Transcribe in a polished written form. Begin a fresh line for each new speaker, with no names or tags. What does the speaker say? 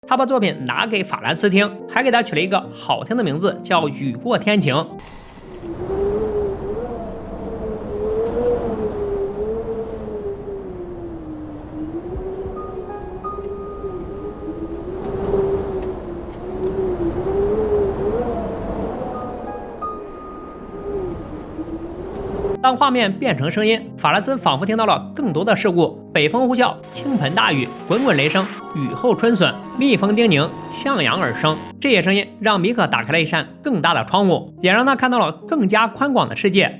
他把作品拿给法兰斯听，还给他取了一个好听的名字，叫《雨过天晴》。当画面变成声音，法兰斯仿佛听到了更多的事物：北风呼啸，倾盆大雨，滚滚雷声，雨后春笋，蜜蜂叮咛，向阳而生。这些声音让米可打开了一扇更大的窗户，也让他看到了更加宽广的世界。